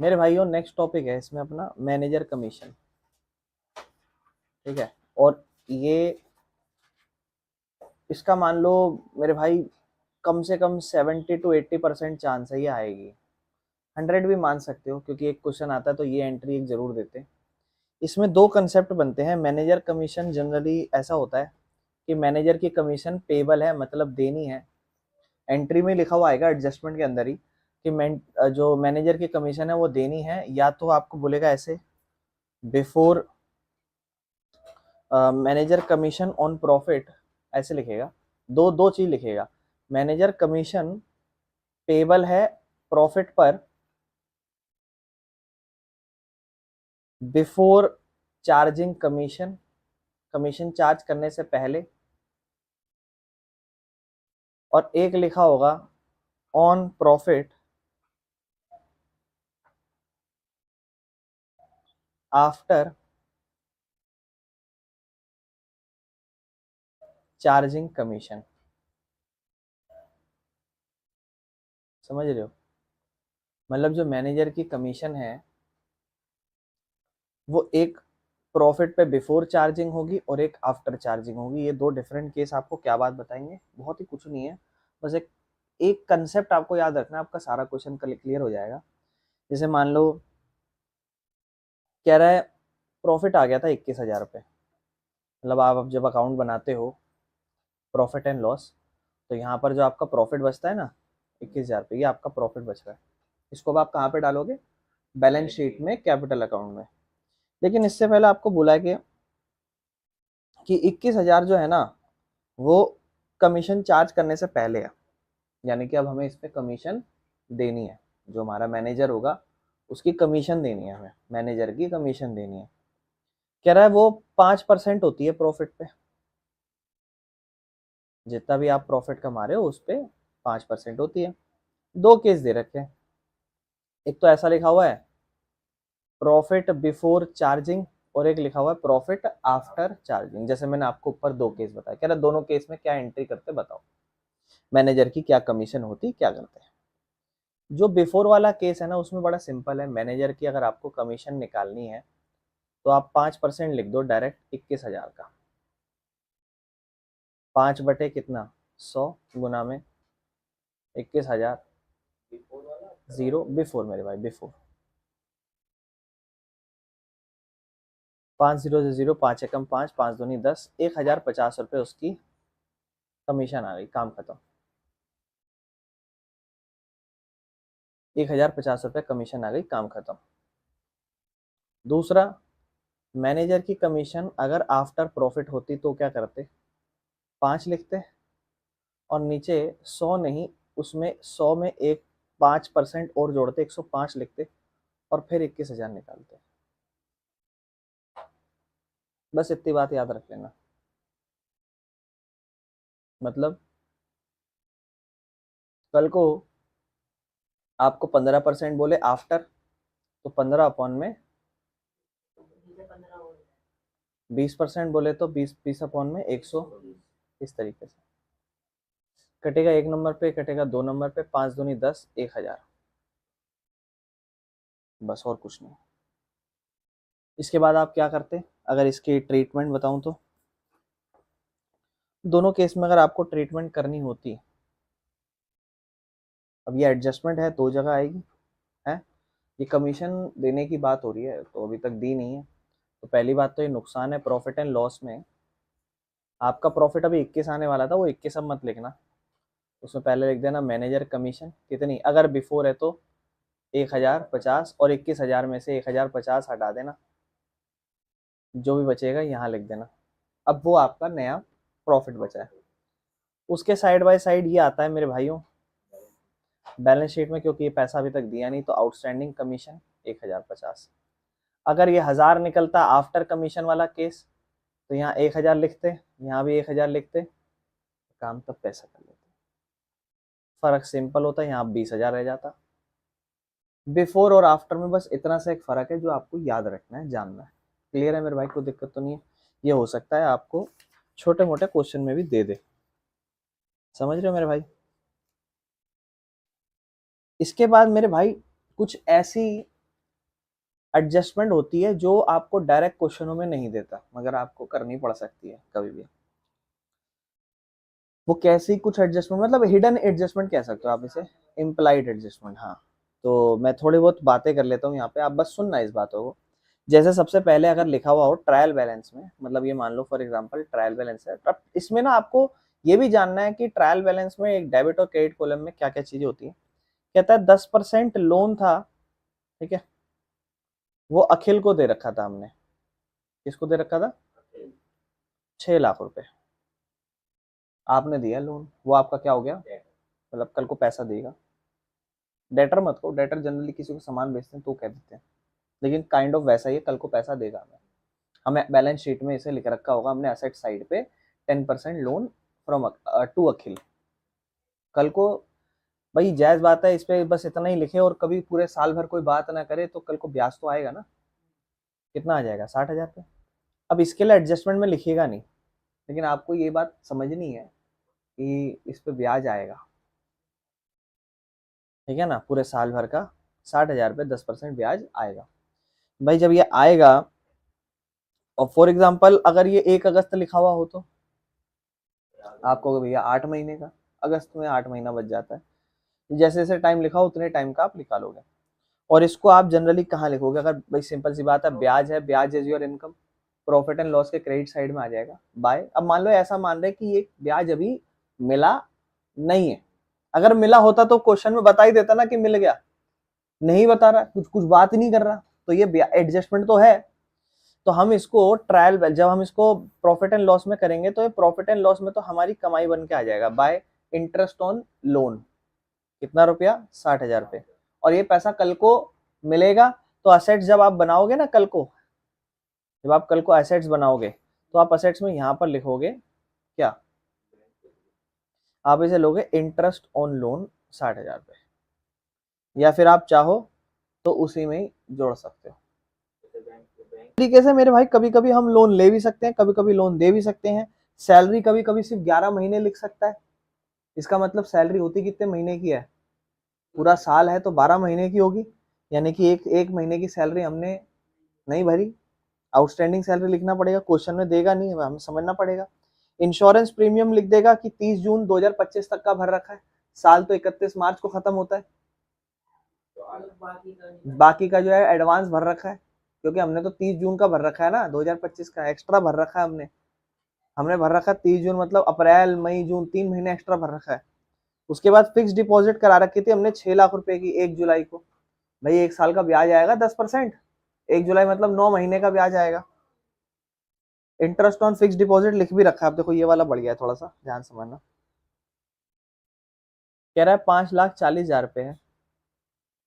मेरे भाइयों next topic है इसमें अपना मैनेजर कमीशन। ठीक है। और ये इसका मान लो मेरे भाई कम से कम 70 to 80% चांस है ये आएगी। 100 भी मान सकते हो क्योंकि एक क्वेश्चन आता है तो ये एंट्री एक जरूर देते हैं। इसमें दो कंसेप्ट बनते हैं। मैनेजर कमीशन जनरली ऐसा होता है कि मैनेजर की कमीशन पेबल है, मतलब देनी है। एंट्री में लिखा हुआ आएगा एडजस्टमेंट के अंदर ही कि जो मैनेजर की कमीशन है वो देनी है, या तो आपको बोलेगा ऐसे before manager commission on profit, ऐसे लिखेगा। दो दो चीज लिखेगा। मैनेजर कमीशन पेबल है प्रॉफिट पर before charging commission, commission charge करने से पहले। और एक लिखा होगा on profit after charging commission. समझ रहे हो? मतलब जो मैनेजर की कमीशन है वो एक प्रॉफिट पे बिफोर चार्जिंग होगी और एक आफ्टर चार्जिंग होगी। ये दो डिफरेंट केस आपको क्या बात बताएंगे, बहुत ही कुछ नहीं है। बस एक एक कंसेप्ट आपको याद रखना है, आपका सारा क्वेश्चन क्लियर हो जाएगा। जैसे मान लो कह रहा है प्रॉफिट आ गया था 21,000 रुपये। मतलब आप अब जब अकाउंट बनाते हो प्रॉफिट एंड लॉस, तो यहाँ पर जो आपका प्रॉफिट बचता है ना 21,000 रुपये, ये आपका प्रॉफिट बच रहा है। इसको अब आप कहाँ पे डालोगे? बैलेंस शीट में, कैपिटल अकाउंट में। लेकिन इससे पहले आपको बोला है कि 21,000 जो है ना वो कमीशन चार्ज करने से पहले है। यानी कि अब हमें इस पे कमीशन देनी है। जो हमारा मैनेजर होगा उसकी कमीशन देनी है, हमें मैनेजर की कमीशन देनी है। कह रहा है वो 5% होती है प्रॉफिट पे। जितना भी आप प्रॉफिट कमा रहे हो उस पे 5% होती है। दो केस दे रखे हैं। एक तो ऐसा लिखा हुआ है प्रॉफिट बिफोर चार्जिंग, और एक लिखा हुआ है प्रॉफिट आफ्टर चार्जिंग। जैसे मैंने आपको ऊपर दो केस बताया, कह रहा है दोनों केस में क्या एंट्री करते बताओ, मैनेजर की क्या कमीशन होती, क्या करते हैं। जो बिफोर वाला केस है ना उसमें बड़ा सिंपल है। मैनेजर की अगर आपको कमीशन निकालनी है तो आप 5% लिख दो डायरेक्ट 21,000 का। 5 बटे कितना 100 गुना में 21,000। जीरो बिफोर मेरे भाई, बिफोर। 5 जीरो से जीरो, 5 एकम 5, 5 दूनी 10, 1,050 रुपये उसकी कमीशन आ गई। काम खत्म। 1,050 रुपये कमीशन आ गई, काम खत्म। दूसरा, मैनेजर की कमीशन अगर आफ्टर प्रॉफिट होती तो क्या करते? 5 लिखते और नीचे 100 नहीं, उसमें 100 में एक 5% और जोड़ते, 105 लिखते और फिर 21,000 निकालते। बस इतनी बात याद रख लेना। मतलब कल को आपको 15% बोले आफ्टर, तो 15 अपॉन में 20% बोले तो 20 अपॉन में 100। इस तरीके से कटेगा। एक नंबर पे कटेगा, दो नंबर पे, 5 दूनी 10, 1,000। बस और कुछ नहीं। इसके बाद आप क्या करते? अगर इसकी ट्रीटमेंट बताऊं तो दोनों केस में अगर आपको ट्रीटमेंट करनी होती, अब ये एडजस्टमेंट है दो जगह आएगी है। ये कमीशन देने की बात हो रही है तो अभी तक दी नहीं है। तो पहली बात तो ये नुकसान है प्रॉफिट एंड लॉस में। आपका प्रॉफिट अभी 21 आने वाला था, वो 21 अब मत लिखना। उसमें पहले लिख देना मैनेजर कमीशन कितनी, अगर बिफोर है तो 1,050, और 21,000 में से 1,050 हटा देना, जो भी बचेगा यहाँ लिख देना। अब वो आपका नया प्रॉफिट बचा है। उसके साइड बाय साइड ये आता है मेरे भाइयों बैलेंस शीट में, क्योंकि ये पैसा अभी तक दिया नहीं तो आउटस्टैंडिंग कमीशन 1,050। अगर ये 1,000 निकलता आफ्टर कमीशन वाला केस तो यहाँ 1,000 लिखते, यहाँ भी 1,000 लिखते, काम तब पैसा कर लेते। फर्क सिंपल होता है, यहाँ 20,000 रह जाता। बिफोर और आफ्टर में बस इतना सा एक फर्क है जो आपको याद रखना है, जानना है। क्लियर है मेरे भाई? कोई दिक्कत तो नहीं है? ये हो सकता है आपको छोटे मोटे क्वेश्चन में भी दे दे। समझ रहे हो मेरे भाई? इसके बाद मेरे भाई कुछ ऐसी एडजस्टमेंट होती है जो आपको डायरेक्ट क्वेश्चनों में नहीं देता, मगर आपको करनी पड़ सकती है कभी भी। वो कैसी कुछ एडजस्टमेंट, मतलब हिडन एडजस्टमेंट कह सकते हो आप इसे, इम्प्लाइड एडजस्टमेंट। हाँ, तो मैं थोड़ी बहुत बातें कर लेता हूँ यहाँ पे, आप बस सुनना इस बातों को। जैसे सबसे पहले अगर लिखा हुआ हो ट्रायल बैलेंस में, मतलब ये मान लो फॉर एग्जांपल ट्रायल बैलेंस है, अब इसमें ना आपको ये भी जानना है कि ट्रायल बैलेंस में एक डेबिट और क्रेडिट कॉलम में क्या क्या चीजें होती है। कहता है 10% लोन था, ठीक है, वो अखिल को दे रखा था हमने। किसको दे रखा था? 6 लाख रुपए आपने दिया लोन, वो आपका क्या हो गया, मतलब कल को पैसा देगा। डेटर मत को, डेटर जनरली किसी को सामान बेचते हैं तो कह देते हैं, लेकिन काइंड ऑफ वैसा ही है, कल को पैसा देगा हमें। हमें बैलेंस शीट में इसे लिख रखा होगा हमने एसेट साइड पे 10% लोन फ्रॉम टू अखिल। कल को भाई जायज बात है, इस पे बस इतना ही लिखे और कभी पूरे साल भर कोई बात ना करे तो कल को ब्याज तो आएगा ना। कितना आ जाएगा? 60,000 पे। अब इसके लिए एडजस्टमेंट में लिखिएगा नहीं, लेकिन आपको ये बात समझनी है कि इस पे ब्याज आएगा, ठीक है ना, पूरे साल भर का 60,000 पे 10% ब्याज आएगा। भाई जब ये आएगा, और फॉर एग्जाम्पल अगर ये 1 अगस्त लिखा हुआ हो तो आप कहोगे भैया 8 महीने का, अगस्त में 8 महीना बच जाता है। जैसे जैसे टाइम लिखा हो उतने टाइम का आप निकालोगे। और इसको आप जनरली कहाँ लिखोगे? अगर भाई सिंपल सी बात है, ब्याज है, ब्याज is your income, profit and loss के क्रेडिट साइड में आ जाएगा बाय। अब मान लो ऐसा मान रहे कि ये ब्याज अभी मिला नहीं है, अगर मिला होता तो क्वेश्चन में बता ही देता ना कि मिल गया, नहीं बता रहा, कुछ कुछ बात ही नहीं कर रहा, तो ये एडजस्टमेंट तो है। तो हम इसको ट्रायल, जब हम इसको प्रॉफिट एंड लॉस में करेंगे तो ये प्रॉफिट एंड लॉस में तो हमारी कमाई बन के आ जाएगा बाय इंटरेस्ट ऑन लोन। कितना रुपया? 60,000 रुपये। और ये पैसा कल को मिलेगा, तो असेट्स जब आप बनाओगे ना कल को, जब आप कल को एसेट्स बनाओगे तो आप एसेट्स में यहां पर लिखोगे क्या? आप इसे लोगे इंटरेस्ट ऑन लोन 60,000 रुपये, या फिर आप चाहो तो उसी में ही जोड़ सकते हो। तरीके से मेरे भाई कभी कभी हम लोन ले भी सकते हैं, कभी कभी लोन दे भी सकते हैं। सैलरी कभी कभी सिर्फ 11 महीने लिख सकता है, इसका मतलब सैलरी होती कितने महीने की है? पूरा साल है तो 12 महीने की होगी, यानी कि एक एक महीने की सैलरी हमने नहीं भरी, आउटस्टैंडिंग सैलरी लिखना पड़ेगा, क्वेश्चन में देगा नहीं, हमें समझना पड़ेगा। इंश्योरेंस प्रीमियम लिख देगा कि 30 जून 2025 तक का भर रखा है, साल तो 31 मार्च को खत्म होता है, बाकी का जो है एडवांस भर रखा है, क्योंकि हमने तो 30 जून का भर रखा है ना, 2025 का एक्स्ट्रा भर रखा है हमने। हमने भर रखा 30 जून, मतलब अप्रैल मई जून 3 महीने एक्स्ट्रा भर रखा है। उसके बाद फिक्स डिपॉजिट करा रखी थी हमने 6 लाख रुपए की 1 जुलाई को। भाई 1 साल का ब्याज आएगा 10%, 1 जुलाई मतलब 9 महीने का ब्याज आएगा। इंटरेस्ट ऑन फिक्स डिपॉजिट लिख भी रखा है, आप देखो ये वाला बढ़ गया है, थोड़ा सा ध्यान समझना। कह रहा है 5,40,000 रुपए है,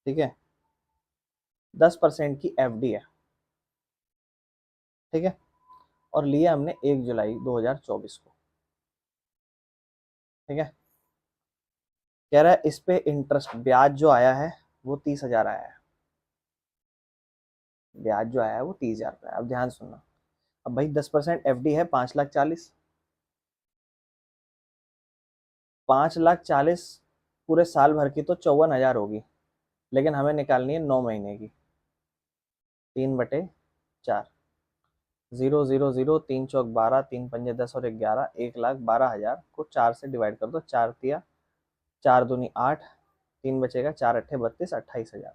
ठीक है, 10% की एफडी है, ठीक है, और लिया हमने 1 जुलाई 2024 को, ठीक है। कह रहा है इस पे इंटरेस्ट ब्याज जो आया है वो 30,000 आया है, ब्याज जो आया है वो 30,000 रुपये। अब ध्यान सुनना, अब भाई 10% एफडी है 5,40,000, 5,40,000 पूरे साल भर की तो 54,000 होगी, लेकिन हमें निकालनी है 9 महीने की, 3/4, 0,0,0, 3 चौक 12, 3 पंजे 10 और 11, 1,12,000 को 4 से डिवाइड कर दो, 4 तिया 4 दूनी 8, 3 बचेगा, 4 अट्ठे 32, 28,000।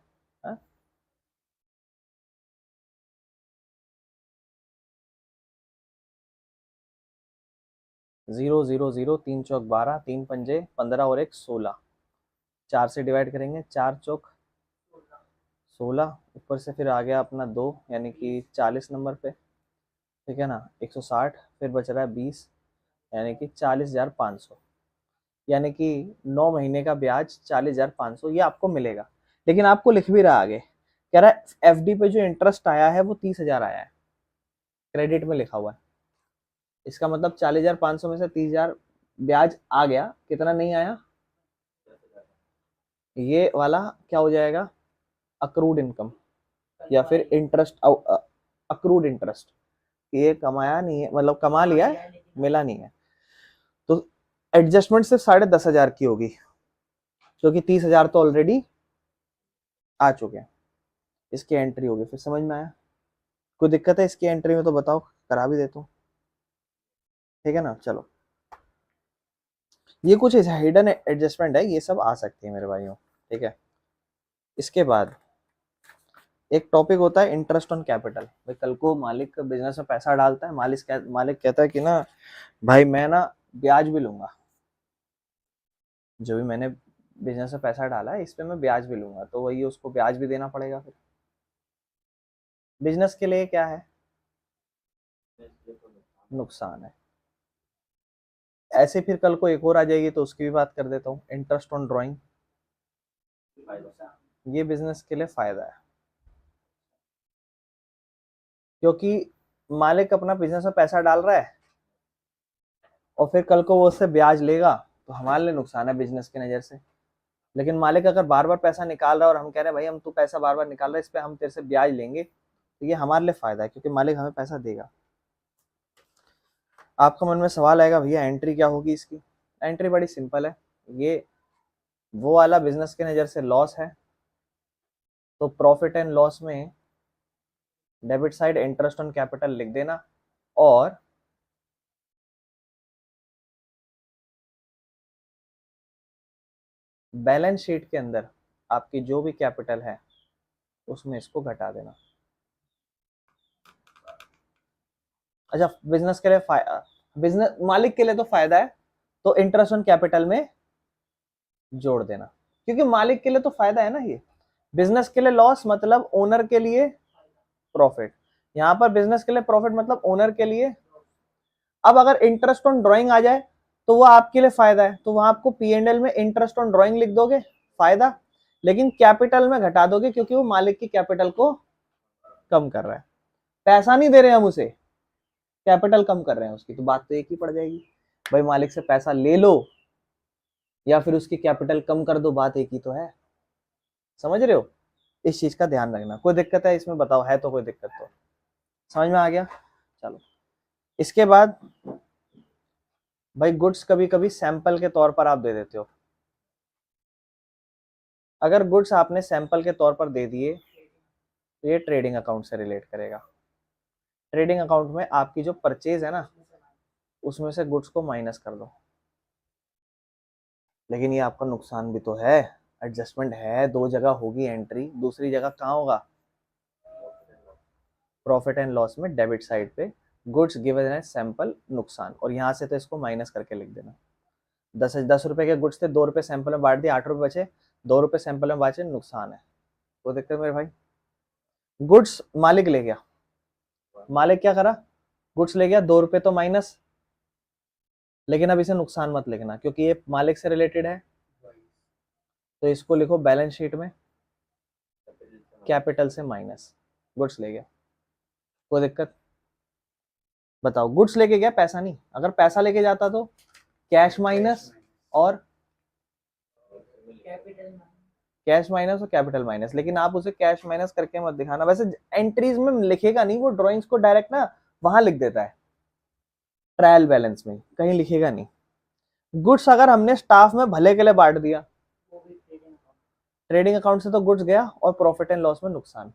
0,0,0, 3 चौक 12, 3 पंजे 15 और 1 16, 4 से डिवाइड करेंगे, 4 चौक 16, ऊपर से फिर आ गया अपना 2, यानी कि 40 नंबर पे, ठीक है ना, 160, फिर बच रहा है 20, यानी कि 40,500, यानी कि 9 महीने का ब्याज 40,500 ये आपको मिलेगा। लेकिन आपको लिख भी रहा आगे, कह रहा है एफडी पे जो इंटरेस्ट आया है वो 30,000 आया है, क्रेडिट में लिखा हुआ है। इसका मतलब 40,500 में से 30,000 ब्याज आ गया, कितना नहीं आया? ये वाला क्या हो जाएगा? अक्रूड इनकम, या फिर इंटरेस्ट, अक्रूड इंटरेस्ट। ये कमाया नहीं है, मतलब कमा लिया है, मिला नहीं है, तो एडजस्टमेंट सिर्फ 10,500 की होगी, क्योंकि 30,000 तो ऑलरेडी आ चुके हैं। इसकी एंट्री होगी। फिर समझ में आया? कोई दिक्कत है इसकी एंट्री में तो बताओ, करा भी देता हूँ। ठीक है ना, चलो ये कुछ हिडन एडजस्टमेंट है, ये सब आ सकती है मेरे भाइयों। ठीक है, इसके बाद एक टॉपिक होता है इंटरेस्ट ऑन कैपिटल। भाई कल को मालिक बिजनेस में पैसा डालता है, मालिक कहता है कि ना भाई मैं ना ब्याज भी लूंगा, जो भी मैंने बिजनेस में पैसा डाला है इस पे मैं ब्याज भी लूंगा, तो वही उसको ब्याज भी देना पड़ेगा। फिर बिजनेस के लिए क्या है, नुकसान है। ऐसे फिर कल को एक और आ जाएगी तो उसकी भी बात कर देता हूँ, इंटरेस्ट ऑन ड्राइंग। ये बिजनेस के लिए फायदा है, क्योंकि मालिक अपना बिजनेस में पैसा डाल रहा है और फिर कल को वो उससे ब्याज लेगा, तो हमारे लिए नुकसान है बिजनेस की नज़र से। लेकिन मालिक अगर बार बार पैसा निकाल रहा है और हम कह रहे हैं भाई हम तू पैसा बार बार निकाल रहा है, इस पे हम तेरे से ब्याज लेंगे, तो ये हमारे लिए फायदा है, क्योंकि मालिक हमें पैसा देगा। आपका मन में सवाल आएगा भैया एंट्री क्या होगी इसकी? एंट्री बड़ी सिंपल है, ये वो वाला बिजनेस की नज़र से लॉस है, तो प्रॉफिट एंड लॉस में debit side interest on capital लिख देना, और बैलेंस शीट के अंदर आपकी जो भी कैपिटल है उसमें इसको घटा देना। अच्छा, बिजनेस के लिए बिजनेस मालिक के लिए तो फायदा है, तो इंटरेस्ट ऑन कैपिटल में जोड़ देना, क्योंकि मालिक के लिए तो फायदा है ना ये। बिजनेस के लिए लॉस मतलब ओनर के लिए प्रॉफिट, यहाँ पर बिजनेस के लिए प्रॉफिट मतलब ओनर के लिए। अब अगर इंटरेस्ट ऑन ड्राइंग आ जाए तो वो आपके लिए फायदा है, तो वहां आपको P&L में इंटरेस्ट ऑन ड्राइंग लिख दोगे, फायदा, लेकिन कैपिटल में घटा दोगे क्योंकि वो मालिक की कैपिटल को कम कर रहा है। पैसा नहीं दे रहे हम उसे, कैपिटल कम कर रहे हैं उसकी, तो बात तो एक ही पड़ जाएगी। भाई मालिक से पैसा ले लो या फिर उसकी कैपिटल कम कर दो, बात एक ही तो है। समझ रहे हो? इस चीज का ध्यान रखना। कोई दिक्कत है इसमें बताओ, है तो कोई दिक्कत तो? समझ में आ गया? चलो, इसके बाद भाई गुड्स कभी कभी सैंपल के तौर पर आप दे देते हो। अगर गुड्स आपने सैंपल के तौर पर दे दिए तो ये ट्रेडिंग अकाउंट से रिलेट करेगा। ट्रेडिंग अकाउंट में आपकी जो परचेज है ना, उसमें से गुड्स को माइनस कर दो। लेकिन ये आपका नुकसान भी तो है, एडजस्टमेंट है, दो जगह होगी एंट्री, दूसरी जगह कहाँ होगा? प्रॉफिट एंड लॉस में डेबिट साइड पे गुड्स गिवन एज सैंपल नुकसान, और यहाँ से तो इसको माइनस करके लिख देना। 10 रुपए के गुड्स थे, 2 रुपए सैंपल में बांट दिए, 8 रुपए बचे, 2 रुपए सैंपल में बचे, नुकसान है। तो देखते मेरे भाई, गुड्स मालिक ले गया, मालिक क्या करा, गुड्स ले गया, 2 रुपए तो माइनस, लेकिन अब इसे नुकसान मत लिखना क्योंकि ये मालिक से रिलेटेड है, तो इसको लिखो बैलेंस शीट में कैपिटल से माइनस। गुड्स ले गया, कोई दिक्कत? बताओ, गुड्स लेके गया, पैसा नहीं। अगर पैसा लेके जाता तो कैश माइनस और कैपिटल माइनस, लेकिन आप उसे कैश माइनस करके मत दिखाना। वैसे एंट्रीज में लिखेगा नहीं वो, ड्राइंग्स को डायरेक्ट ना वहां लिख देता है, ट्रायल बैलेंस में कहीं लिखेगा नहीं। गुड्स अगर हमने स्टाफ में भले के लिए बांट दिया, ट्रेडिंग अकाउंट से तो गुड्स गया और प्रॉफिट एंड लॉस में नुकसान।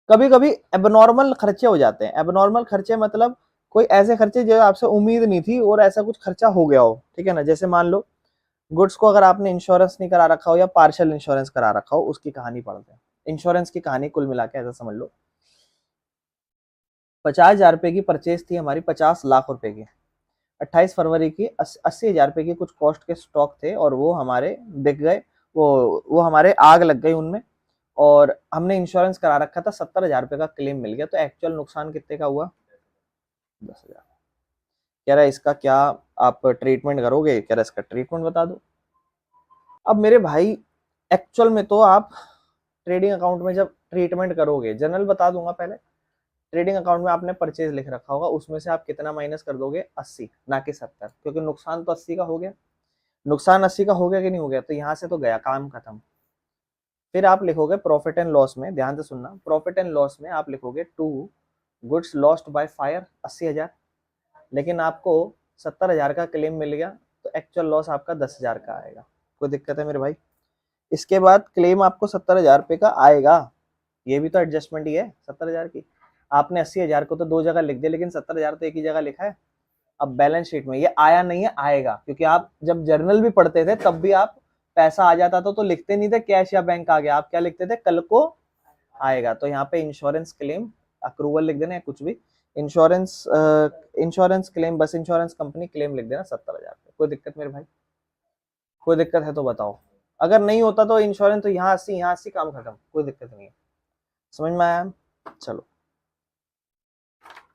कभी कभी एबनॉर्मल खर्चे हो जाते हैं। एबनॉर्मल खर्चे मतलब कोई ऐसे खर्चे जो आपसे उम्मीद नहीं थी और ऐसा कुछ खर्चा हो गया हो, ठीक है ना। जैसे मान लो गुड्स को अगर आपने इंश्योरेंस नहीं करा रखा हो या पार्शियल इंश्योरेंस करा रखा हो, उसकी कहानी पढ़ते हैं। इंश्योरेंस की कहानी कुल मिला के ऐसा समझ लो, 50,000 रुपए की परचेज थी हमारी, 50 लाख रुपए की। 28 फरवरी की 80,000 रुपए की कुछ कॉस्ट के स्टॉक थे और वो हमारे बिक गए, वो हमारे आग लग गई उनमें, और हमने इंश्योरेंस करा रखा था, 70,000 रुपए का क्लेम मिल गया, तो एक्चुअल नुकसान कितने का हुआ? 10,000। कह रहा है इसका क्या आप ट्रीटमेंट करोगे? कह रहा है इसका ट्रीटमेंट बता दो। अब मेरे भाई एक्चुअल में तो आप ट्रेडिंग अकाउंट में जब ट्रीटमेंट करोगे, जनरल बता दूंगा पहले, ट्रेडिंग अकाउंट में आपने परचेज लिख रखा होगा, उसमें से आप कितना माइनस कर दोगे? 80, ना कि 70, क्योंकि नुकसान तो 80 का हो गया। नुकसान 80 का हो गया कि नहीं हो गया? तो यहाँ से तो गया, काम खत्म। फिर आप लिखोगे प्रॉफिट एंड लॉस में, ध्यान से सुनना, प्रॉफिट एंड लॉस में आप लिखोगे to goods lost by fire 80,000, लेकिन आपको 70,000 का क्लेम मिल गया, तो एक्चुअल लॉस आपका 10,000 का आएगा। कोई दिक्कत है मेरे भाई? इसके बाद क्लेम आपको 70,000 रुपये का आएगा, ये भी तो एडजस्टमेंट ही है 70,000 की। आपने 80,000 को तो 2 जगह लिख दिया, लेकिन 70,000 तो एक ही जगह लिखा है। अब बैलेंस शीट में ये आया नहीं है, आएगा, क्योंकि आप जब जर्नल भी पढ़ते थे तब भी आप पैसा आ जाता था तो लिखते नहीं थे कैश या बैंक आ गया, आप क्या लिखते थे, कल को आएगा। तो यहाँ पे इंश्योरेंस क्लेम अक्रूवल लिख देना है, कुछ भी इंश्योरेंस इंश्योरेंस क्लेम, बस इंश्योरेंस कंपनी क्लेम लिख देना 70,000। कोई दिक्कत मेरे भाई? कोई दिक्कत है तो बताओ। अगर नहीं होता तो इंश्योरेंस तो यहाँ 80 काम खत्म, कोई दिक्कत नहीं है। समझ में आया? चलो।